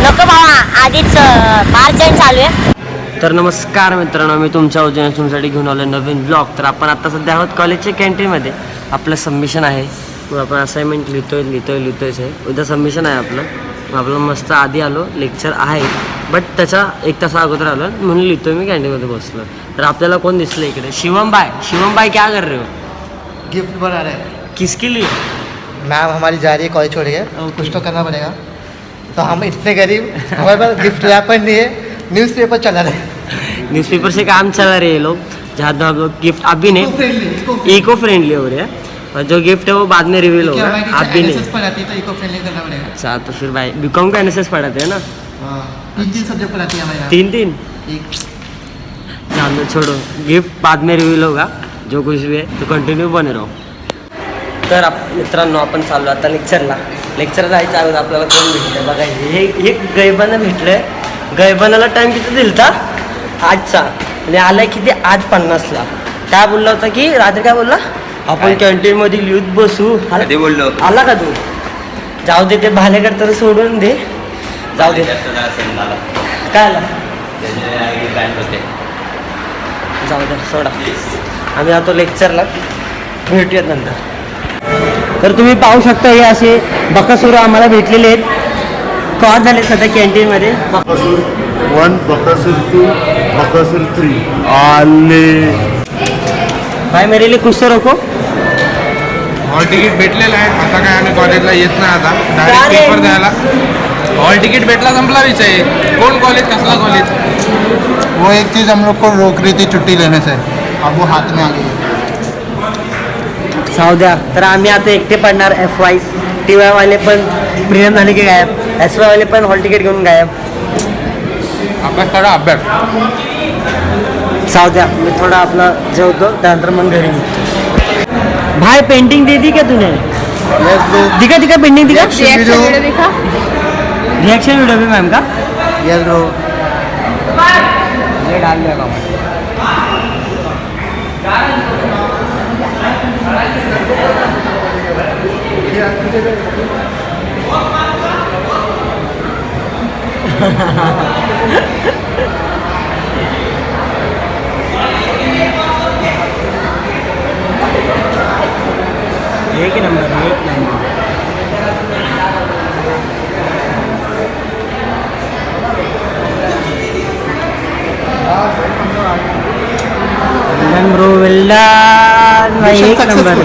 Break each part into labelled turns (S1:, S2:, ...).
S1: नको बाबा आधीच मार्च चालू आहे. तर नमस्कार मित्रांनो, मी तुमच्या तुमच्यासाठी घेऊन आलो नवीन ब्लॉग. तर आपण आता सध्या आहोत कॉलेजच्या कॅन्टीनमध्ये. आपलं सबमिशन आहे, मग आपण असाइनमेंट लिहितोयच आहे. उद्या सबमिशन आहे आपलं मस्त आधी आलो, लेक्चर आहे बट त्याच्या 1 तासा अगोदर आलो म्हणून लिहितोय मी कॅन्टीनमध्ये बसलो. तर आपल्याला कोण दिसलं इकडे? शिवम भाई क्या कर रहे हो?
S2: गिफ्ट बना रहे हैं.
S1: किसके लिए?
S2: मैम हमारी जा रही है कॉलेज छोड़ के, कुछ तो करना पड़ेगा. तो हम इतने गरीब, हमारे पास गिफ्ट रैपर नहीं है, न्यूज़पेपर चला रहे हैं.
S1: न्यूज़पेपर से काम चला रहे हैं लोग, जहाँ हम लोग गिफ्ट अभी नहीं इको फ्रेंडली हो रहे हैं. और जो गिफ्ट है वो बाद में रिवील होगा, आप भी नहीं.
S2: पढ़ाती तो इको फ्रेंडली करना पड़ेगा.
S1: अच्छा, तो फिर भाई बीकॉम का एनएसएस पढ़ाते हैं ना?
S2: 3 सब्जेक्ट पढ़ाती है हमारे.
S1: 3 जान छोड़ो, गिफ्ट बाद में रिवील होगा. जो कुछ भी आहे तो कंटिन्यू बने राहो. तर मित्रांनो, आपण चाललो आता लेक्चर जायचं आहे. आपल्याला कोण भेटलं बघा, हे गैबानं भेटलं आहे. गैबानाला टाईम किती दिलता? 8चा आणि आलाय किती? 8:50ला. काय बोलला होता की रात्री? काय बोलला? आपण कॅन्टीनमध्ये लिहत बसू. बोललो आला का तू? जाऊ दे, ते भालेकर तर सोडून दे, जाऊ दे. काय आला? जाऊ दे, सोडा. आम्ही आता लेक्चरला भेटूयात नंतर. तर तुम्ही पाहू शकता, हे असे बकासूर आम्हाला भेटलेले आहेत. कॉल झाले सध्या कॅन्टीनमध्ये.
S3: बकासूर 1, बकासूर 2, बकासूर 3 आले.
S1: भाई मेरे लिए कुछ तो रखो.
S4: हॉल तिकीट भेटलेलं आहे. आता काय आम्ही कॉलेजला येत नाही, आता डायरेक्ट पेपर द्यायला. हॉल तिकीट भेटला, संपला विषय. कोण कॉलेज, कसला कॉलेज?
S2: वो एक चीज़ हम लोग को रोक रही थी छुट्टी लेने से, अब वो हाथ में आ गई.
S1: जाऊ द्या. तर आम्ही आता एकटे पडणार. FY TY वाले पण प्रियम झाले की गायब, SY वाले पण हॉल तिकीट घेऊन गायब.
S4: अभ्यास करा, अभ्यास.
S1: जाऊ द्या, मी थोडा आपला जेवतो, त्यानंतर मग घरी निघतो. भाई पेंटिंग दे दी क्या तूने? दिखा पेंटिंग दिखा. रिएक्शन वीडियो भी मैम का.
S2: Yes bro.
S1: ये डाल दिया काम. एक नंबर. ब्रो एक नंबर.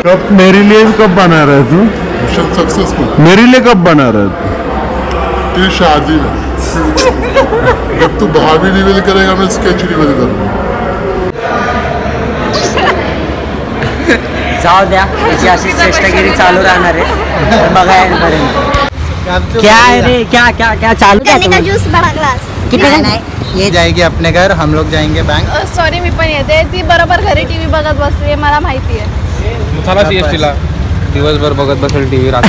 S3: कब मेरे लिए कब बना रहा है तू? Mission successful. मेरे लिए कब बना रहा है तू? शादी में. जब तू भाभी रिवील करेगा, मैं स्केच रिवील करूँगा.
S1: जाऊ द्या, त्याची अशी चेष्टागिरी चालू राहणार आहे. बघा यापर्यंत क्या है रे, क्या चालू
S5: का ज्यूस बड़ा ग्लास.
S1: किती?
S2: ये जाएगी अपने घर, हम लोग जाएंगे बैंक.
S5: सॉरी, मी पण येते. ती बरोबर घरी टीव्ही बघत बसली, मला माहिती आहे.
S4: चला CSTला दिवसभर बघत बसेल टीव्ही. रात्री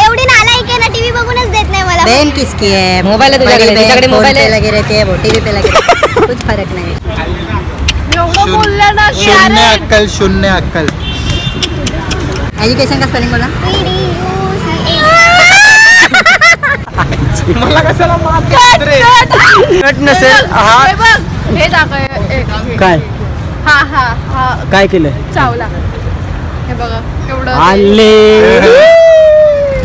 S5: एवढी नालायक आहे ना, टीव्ही बघूनच देत नाही मला.
S6: बहन किसकी है? मोबाइल है तुझ्याकडे मोबाइल लगे रहते हैं, वो टीवी पे लगे रहते हैं. कुछ फर्क नहीं.
S5: एवढं बोललं ना की अरे
S2: शून्य अक्कल.
S6: एजुकेशन का स्पेलिंग बोला.
S4: मला कशाला
S1: कट नसेल.
S5: हे बघ, हे दाखव.
S1: काय
S5: हा
S1: काय केलं?
S5: चावला. हे बघा एवढं.
S1: आले.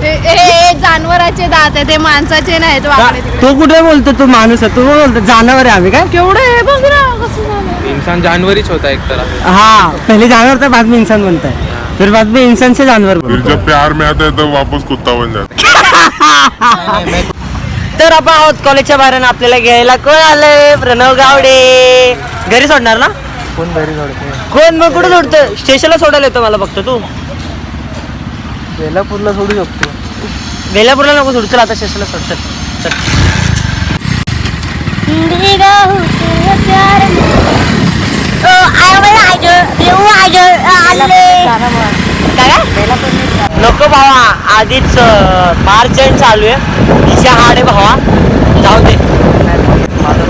S5: हे जानवराचे दात आहे, ते माणसाचे नाहीत.
S1: तो कुठे बोलतो? तू माणूस आहे, तू बोलतो जानवर आहे आम्ही. काय
S5: केवढं हे बघ ना कसं झालं.
S4: इंसान जानवरीच होता एक तरह.
S1: हाँ, पहले जानवर था, बाद में इंसान बनता है, फिर बाद में इंसान से जानवर
S3: फिर जब प्यार में आता है तब वापस कुत्ता बन जाता है.
S1: तर आपण आहोत कॉलेजच्या बाहेर. आपल्याला घ्यायला कोण आलंय? प्रणव गावडे. घरी सोडणार ना?
S2: कोण घरी सोडते?
S1: कोण मग कुठे सोडतं? स्टेशनला सोडायला येतो मला फक्त. तू
S2: वेलापूरला सोडू शकतो.
S1: वेलापूरला नको सोडू, चल आता स्टेशनला सोड. चल. नको बाबा, आधीच मार्च एंड चालू आहे. हाडे भावा जाऊ दे. माझं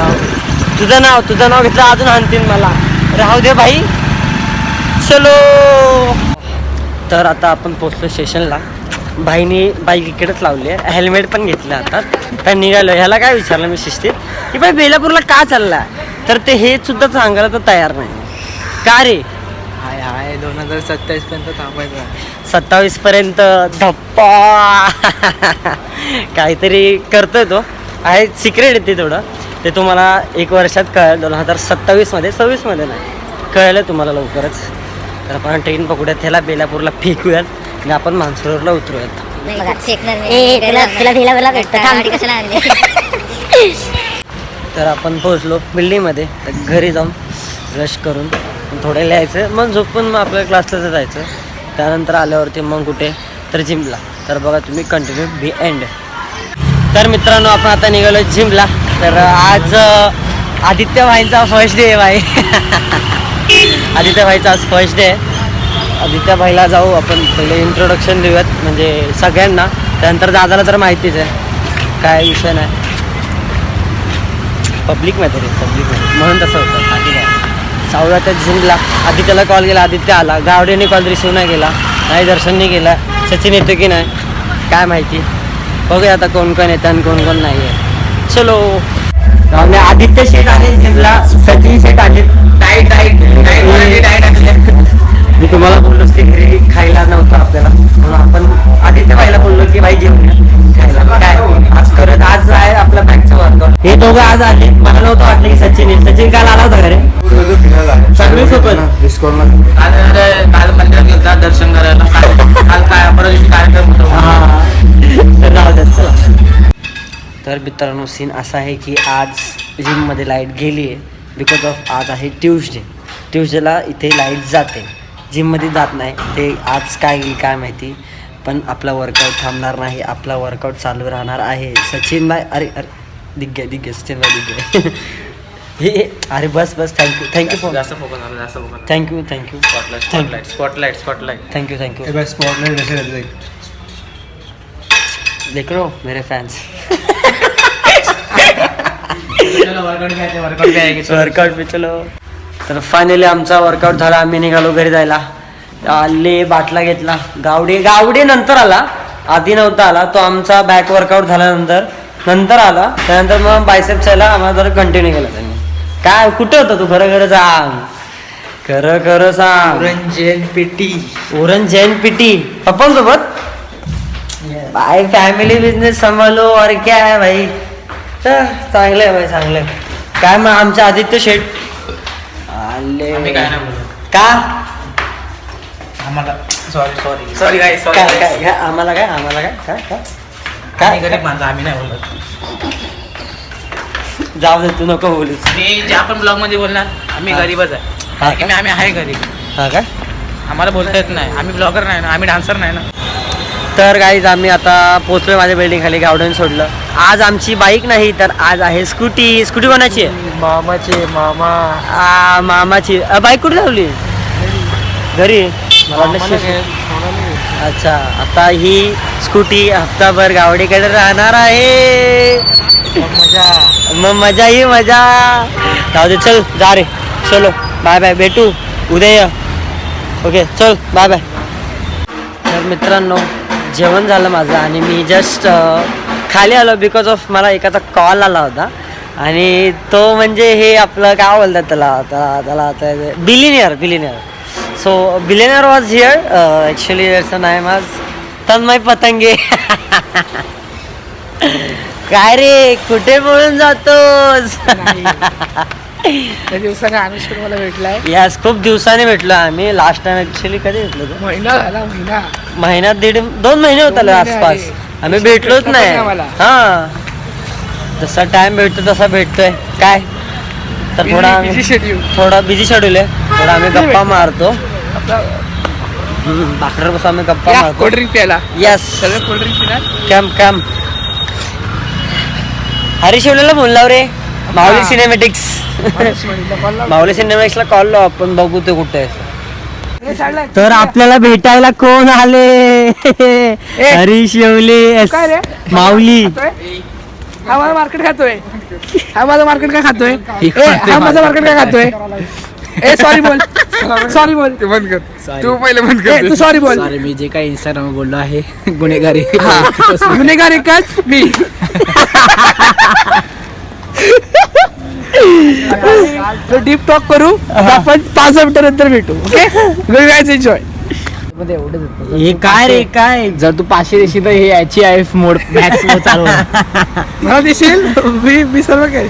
S1: नाव तुझं नाव घेतलं अजून आणतील मला. राहू दे भाई. चलो. तर आता आपण पोचलो स्टेशनला. भाईनी बाईक इकडेच लावली आहे. हेल्मेट पण घेतलं आता. तर निघालो. ह्याला काय विचारलं मी शिस्तीत की बाई बेलापूरला का चालला, तर ते हे सुद्धा सांगायला तर तयार नाही. का रे?
S2: हाय 2027 पर्यंत थांबायचं.
S1: 27 पर्यंत धप्पा काहीतरी करतोय तो. आहे सिक्रेट आहे ते थोडं. ते तुम्हाला 1 वर्षात कळेल. 2027 मध्ये 26 मध्ये नाही कळलं तुम्हाला लवकरच. तर आपण ट्रेन पकडूयात, त्याला बेलापूरला फेकूयात आणि आपण मानसरोवरला उतरूयात.
S6: तुला भेलावरला भेटतं गाडी कशाला आणली?
S1: तर आपण पोहोचलो बिल्डिंगमध्ये. तर घरी जाऊन ब्रश करून थोडं लिहायचं, मग झोपून मग आपल्या क्लासला जायचं. त्यानंतर आल्यावरती मग कुठे तर जिमला. तर बघा तुम्ही कंटिन्यू बी एंड. तर मित्रांनो आपण आता निघालो जिमला. तर आज आदित्य भाईंचा फर्स्ट डे आहे भाई. आदित्य भाईचा आज फर्स्ट डे आहे. आदित्य भाईला जाऊ आपण पहिले इंट्रोडक्शन देऊयात म्हणजे सगळ्यांना. त्यानंतर दादाला तर माहितीच आहे काय विषय नाही. पब्लिकमध्ये म्हणून तसं होतं. बाकी काय जाऊया त्या जिमला. आदित्यला कॉल केला, आदित्य आला. गावडेने कॉल रिसिव्ह नाही केला, नाही दर्शनने केला. सचिन येतो की नाही काय माहिती. बघूया आता कोण कोण येतं आणि कोण कोण नाही आहे. चलो. आदित्य शेठ आले जिमला, सचिन शेठ आले. मी तुम्हाला बोललो की घरी खायला नव्हतं आपल्याला, म्हणून आपण आदित्य भाईला बोललो की भाई जेवून खायला. काय आज करत आज आहे आपला बॅकचा वर्कआउट. हे दोघं आज आले. मला नव्हतं वाटलं की सचिन काल आला होता घरी सगळी सोबत.
S4: काल मंदिरात गेलता दर्शन करायला. काल काय परत दिवशी कार्यक्रम
S1: चला. तर मित्रांनो सीन असा आहे की आज जिममध्ये लाईट गेली आहे बिकॉज ऑफ आज आहे ट्यूजडेला इथे लाईट जाते. जिममध्ये जात नाही ते. आज काय येईल काय माहिती. पण आपला वर्कआउट थांबणार नाही. आपला वर्कआउट चालू राहणार आहे. सचिन भाई अरे दिग्गे सचिन भाई दिग्गे. हे अरे बस थँक्यू फॉर
S4: जास्त फोकस आला जास्त focus.
S1: Thank you
S4: spotlight
S1: thank you
S2: spotlight
S1: देख रो मेरे फॅन्स. वर्कआउट पे चलो. तर फायनली आमचा वर्कआउट झाला. आम्ही निघालो घरी जायला. आले बाटला घेतला. गावडे नंतर आला, आधी नव्हता आला तो. आमचा बॅक वर्कआउट झाल्यानंतर आला. त्यानंतर मग बायसेप्सला आम्हाला जरा कंटिन्यू केला त्यांनी. काय कुठं होतं तू खरं सांग. खरं सांग. ओरंज जैन पिटी पप्पांसोबत. बाय फॅमिली बिझनेस सांभाळलो और क्या है भाई. चांगलं आहे भाई चांगलं आहे. काय मग आमच्या आदित्य शेठ आले
S4: काय नाही बोललो.
S1: का
S4: आम्हाला सॉरी काय
S1: काय आम्हाला काय
S4: गरीब माणसं आम्ही नाही बोलत.
S1: जाऊ दे तू नको बोलूस.
S4: मी ज्या पण ब्लॉग मध्ये बोलणार आम्ही गरीबच
S1: हा
S4: आहे.
S1: का?
S4: आम्ही आहे गरीब.
S1: हा काय.
S4: आम्हाला बोलता येत नाही. आम्ही ब्लॉगर नाही ना, आम्ही डान्सर नाही ना.
S1: तर गाईज आम्ही आता पोचलोय माझ्या बिल्डिंग खाली. गावडन सोडलं. आज आमची बाईक नाही तर आज आहे स्कूटी कोणाची आहे. मामाची बाईक कुठे लावली घरी. मला वाटलं अच्छा. आता ही स्कूटी हप्ताभर गावडीकडे राहणार आहे. मग मजा ही मजा. जाऊ दे चल जा रे. चलो बाय भेटू उद्या ये. ओके चल बाय. तर मित्रांनो जेवण झालं माझं आणि मी जस्ट खाली आलो बिकॉज ऑफ मला एकाचा कॉल आला होता. आणि तो म्हणजे हे आपलं काय बोलतात त्याला billionaire. So billionaire was here. Actually त्याचं नाव माझ तन्मय पतंगे. काय रे कुठे बोलून जातोस.
S2: दिवसाने अनुष्का मला भेटलाय.
S1: यास खूप दिवसाने भेटलो आम्ही. लास्ट टाइम ॲक्च्युली कधी भेटलो होतो.
S2: महिना झाला.
S1: महिना 2 महिने होता आसपास. आम्ही भेटलोच नाही. हा जसा टाइम भेटतो तसा भेटतोय. काय तर थोडा बिझी शेड्यूल आहे. थोडा आम्ही गप्पा मारतो. बाकड्यावर बसून आम्ही गप्पा मारतो.
S2: कोल्ड्रिंक प्यायला.
S1: यस
S2: सगळे कोल्ड्रिंक पिणार.
S1: कॅम हरी शिवलेला बोलला रे. माऊली सिनेमॅटिक्सला कॉल लाव आपण. बघू ते कुठे आहे. तर आपल्याला भेटायला कोण आले? हरीश येवले, माऊली.
S7: हा माझा मार्केट खातोय, हा माझा मार्केट काय खातोय, हा माझा मार्केट काय खातोय. ए सॉरी बोल, सॉरी बोल,
S4: बंद कर तू पहिले बंद कर
S7: तू सॉरी बोल.
S8: अरे मी जे काही इंस्टाग्राम बोललो आहे गुन्हेगारी
S7: गुन्हेगार एकच मी. डीप टॉक करू आपण 5 मिनिटानंतर भेटू. Okay guys enjoy.
S8: मध्ये एवढंच येतं.
S1: हे काय रे काय?
S8: जर तू 500 देशील तर हे याची आहे मोड मॅक्स मोड चालू आहे.
S7: मला देशील मी सर्व काय.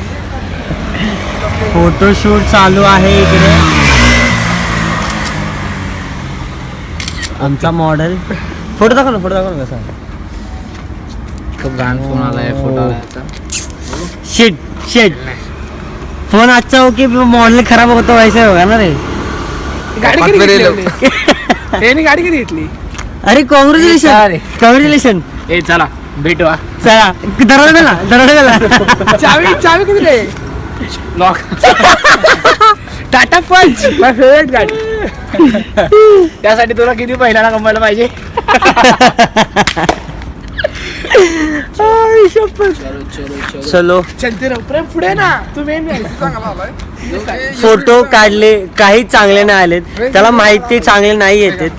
S1: फोटोशूट चालू आहे इकडे. आमचा मॉडेल फोटो दाखव ना, फोटो दाखव ना कसा.
S8: खूप घाण फोन आलाय फोटो.
S1: Shit shit. फोन आजचा हो की मॉडेल खराब होतो वैसे होगा ना रे.
S7: गाडी कधी घेतली? यांनी गाडी कधी घेतली?
S1: अरे कॉंग्रॅच्युलेशन कॉंग्रॅच्युलेशन.
S8: ए चला भेटू हा.
S1: चला दरोडा गेला.
S7: चावी कधी रे?
S8: लॉक.
S7: टाटा पंच माय फेवरेट गाडी.
S8: त्यासाठी तुला किती पहिल्यांदा कमवायला पाहिजे.
S1: चलो
S7: चलते राहू प्रेम पुढे ना तू मेन.
S1: फोटो काढले, काही चांगले नाही आलेत, त्याला माहिती चांगले नाही येतात,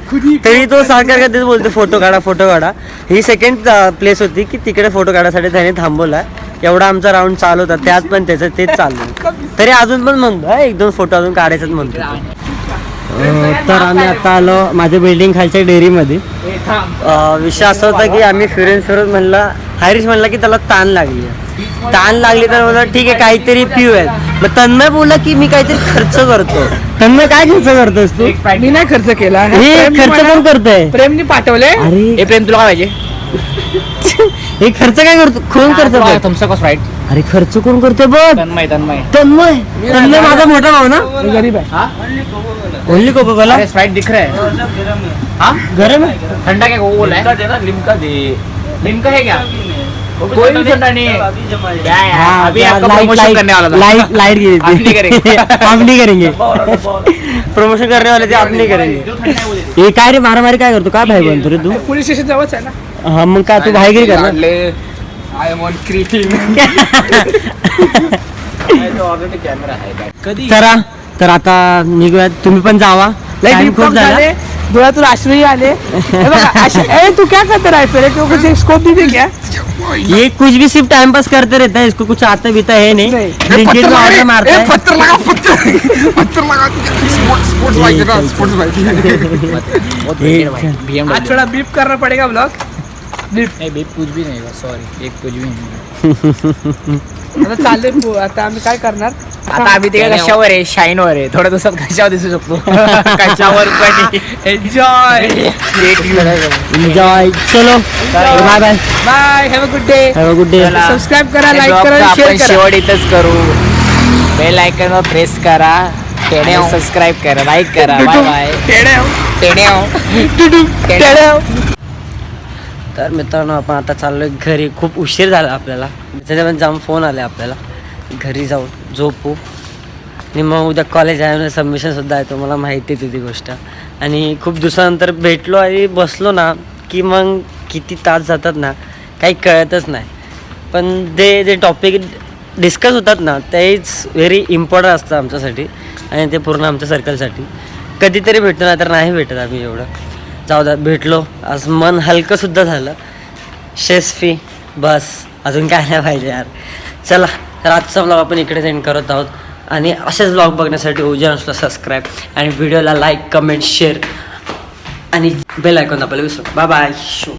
S1: तरी तो सारखा कधीच बोलतो फोटो काढा फोटो काढा. ही सेकंड प्लेस होती की तिकडे फोटो काढायसाठी त्याने थांबवला. एवढा आमचा राऊंड चालू होता, त्यात पण त्याचं तेच चालू. तरी अजून पण म्हणतो 1-2 फोटो अजून काढायचाच म्हणतो. तर आम्ही आता आलो माझ्या बिल्डिंग खालच्या डेअरीमध्ये. विषय असा होता की आम्ही फिरून म्हणलं, हरीश म्हणला की त्याला ताण लागली तर बोला ठीक आहे काहीतरी पिऊयात. मग तन्मय बोला की मी काहीतरी खर्च करतो. तन्मय काय खर्च करतोस तू?
S7: मी नाही खर्च केला.
S1: हे खर्च कोण करतोय?
S7: प्रेमनी पाठवले.
S1: अरे
S8: प्रेम तुला काय पाहिजे?
S1: हे खर्च काय करतो? कोण करतो?
S8: Thums Up Sprite.
S1: अरे खर्च कोण करतोय बघ?
S8: तन्मय
S1: तन्मय माझा मोठा भाऊ ना.
S7: गरीब आहे.
S1: Only Coca Cola.
S8: अरे स्प्राइट दिख रहा है. हाँ
S1: गरम है.
S8: ठंडा क्या कोको है? लिम्का है क्या? कोई भी ठंडा नहीं है. क्या यार अभी आपका प्रमोशन करने वाला था.
S1: लाइट गिरी थी.
S8: आप नहीं करेंगे.
S1: आप नहीं करेंगे. प्रमोशन करने वाले थे, आप नहीं करेंगे. हे काय रे मारामारी काय करतो? काय भाई बनतो रे तू?
S7: पोलीस स्टेशन जवळच आहे ना.
S1: हा मग काय तू भाईगिरी करणार?
S4: I am on creating.
S8: Camera आहे कधी.
S1: चला तर आता निघूयात. तुम्ही पण जावा. Time खूप झाला.
S7: डोळ्यातून अश्रूही आले. हे बघा, ए तू क्या करते रहा है फिर? क्यों कुछ स्कोप नहीं दे क्या?
S1: ये कुछ भी सिर्फ टाइम पास करते रहता है, इसको कुछ आता बीता है नहीं. Blinkit में ऑर्डर मारता है.
S4: पत्थर लगा स्पोर्ट्स बाइक ना स्पोर्ट्स बाइक.
S7: आज थोड़ा बीप करना पड़ेगा ब्लॉग.
S8: बीप कुछ भी नहीं सॉरी एक कुछ भी नहीं.
S7: आता चालले आता आम्ही काय करणार?
S8: आता आम्ही ते कशावर आहे शाईनवर आहे. थोड्या दिवसात कशावर दिसू शकतो. कशावर पण
S7: एन्जॉय
S1: एन्जॉय. चलो bye bye
S7: bye. Have a good day.
S1: Have a good day.
S7: Subscribe करा, लाईक करा, शेअर
S8: आपण
S7: करा.
S8: शेवट इथंच करू. बेल आयकॉन वर प्रेस करा, सबस्क्राईब करा, लाईक करा. Bye bye.
S1: तर मित्रांनो आपण आता चाललोय घरी. खूप उशीर झाला आपल्याला, त्याच्यामध्ये जाऊन फोन आले आपल्याला. घरी जाऊन झोपू आणि मग उद्या कॉलेज आहे, सबमिशनसुद्धा आहे, तो मला माहिती आहे ती गोष्ट. आणि खूप दिवसानंतर भेटलो आणि बसलो ना की मग किती तास जातात ना काही कळतच नाही. पण जे टॉपिक डिस्कस होतात ना तेच व्हेरी इम्पॉर्टंट असतं आमच्यासाठी आणि ते पूर्ण आमच्या सर्कलसाठी. कधीतरी भेटतो ना तर नाही भेटत आम्ही एवढं. जाऊ द्या भेटलो. आज मन हलकंसुद्धा झालं. स्ट्रेस फ्री बस, अजून काय नाही पाहिजे यार. चला तर आजचा ब्लॉग आपण इकडे सेंड करत आहोत. आणि असेच ब्लॉग बघण्यासाठी ओजनसला सबस्क्राईब आणि व्हिडिओला लाईक कमेंट शेअर आणि बेल आयकॉन दाबायला विसरू. Bye bye.